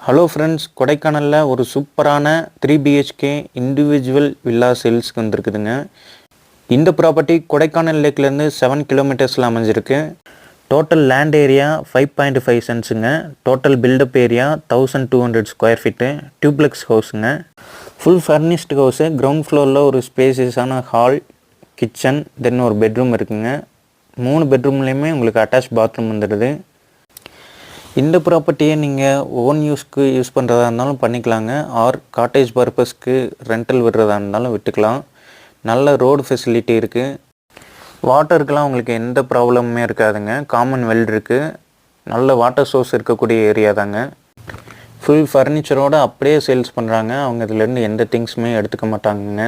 Hello friends, கொடைக்கானலில் ஒரு சூப்பரான 3 BHK இண்டிவிஜுவல் வில்லா சேல்ஸ்க்கு வந்திருக்குதுங்க. இந்த ப்ராப்பர்ட்டி கொடைக்கானல் லேக்லேருந்து 7 கிலோமீட்டர்ஸில் அமைஞ்சிருக்கு. டோட்டல் லேண்ட் ஏரியா 5.5 சென்ட்ஸுங்க. Total built up area 1200 square feet. Duplex ஹவுஸுங்க. Full furnished house. கிரவுண்ட் ஃப்ளோரில் ஒரு ஸ்பேசியஸான ஹால், கிச்சன், தென் ஒரு பெட்ரூம் இருக்குங்க. 3 பெட்ரூம்லேயுமே உங்களுக்கு அட்டாச் பாத்ரூம் வந்துடுது. இந்த ப்ராப்பர்ட்டியை நீங்கள் ஓன் யூஸ்க்கு யூஸ் பண்ணுறதா இருந்தாலும் பண்ணிக்கலாங்க. ஆர் காட்டேஜ் பர்பஸ்க்கு ரெண்டல் விடுறதா இருந்தாலும் விட்டுக்கலாம். நல்ல ரோடு ஃபெசிலிட்டி இருக்குது. வாட்டருக்கெலாம் உங்களுக்கு எந்த ப்ராப்ளமுமே இருக்காதுங்க. காமன் வெல் இருக்குது. நல்ல வாட்டர் சோர்ஸ் இருக்கக்கூடிய ஏரியா தாங்க. ஃபுல் ஃபர்னிச்சரோடு அப்படியே சேல்ஸ் பண்ணுறாங்க. அவங்க இதுலேருந்து எந்த திங்ஸுமே எடுத்துக்க மாட்டாங்கங்க.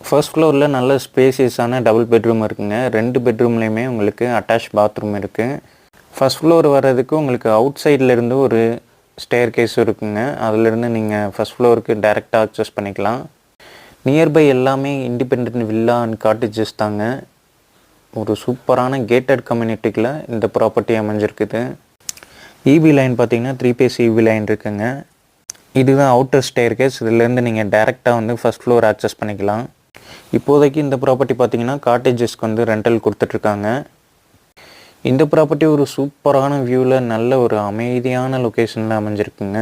ஃபர்ஸ்ட் ஃப்ளோரில் நல்ல ஸ்பேசியஸான டபுள் பெட்ரூம் இருக்குங்க. 2 பெட்ரூம்லேயுமே உங்களுக்கு அட்டாச் பாத்ரூம் இருக்குது. ஃபர்ஸ்ட் ஃப்ளோர் வர்றதுக்கு உங்களுக்கு அவுட் சைட்லேருந்து ஒரு ஸ்டேர் கேஸ் இருக்குங்க. அதிலேருந்து நீங்கள் ஃபர்ஸ்ட் ஃப்ளோருக்கு டைரெக்டாக அக்சஸ் பண்ணிக்கலாம். நியர்பை எல்லாமே இண்டிபெண்ட் வில்லா அண்ட் காட்டேஜஸ் தாங்க. ஒரு சூப்பரான கேட்டட் கம்யூனிட்டிக்குள்ள இந்த ப்ராப்பர்ட்டி அமைஞ்சிருக்குது. இபி லைன் பார்த்தீங்கன்னா 3 phase இபி லைன் இருக்குங்க. இதுதான் அவுட்டர் ஸ்டேர் கேஸ். இதுலேருந்து நீங்கள் டைரெக்டாக வந்து ஃபர்ஸ்ட் ஃப்ளோர் அக்சஸ் பண்ணிக்கலாம். இப்போதைக்கு இந்த ப்ராப்பர்ட்டி பார்த்தீங்கன்னா காட்டேஜஸ்க்கு வந்து ரெண்டல் கொடுத்துட்ருக்காங்க. இந்த ப்ராப்பர்ட்டி ஒரு சூப்பரான வியூவில் நல்ல ஒரு அமைதியான லொக்கேஷனில் அமைஞ்சிருக்குங்க.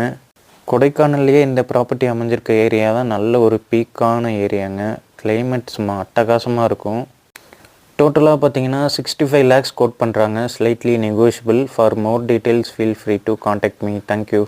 கொடைக்கானல்லையே இந்த ப்ராப்பர்ட்டி அமைஞ்சிருக்க ஏரியா தான் நல்ல ஒரு பீக்கான ஏரியாங்க. கிளைமேட் சும்மா அட்டகாசமாக இருக்கும். டோட்டலாக பார்த்தீங்கன்னா 65 lakhs கோட் பண்ணுறாங்க. Slightly negotiable. For more details feel free to contact me. Thank you.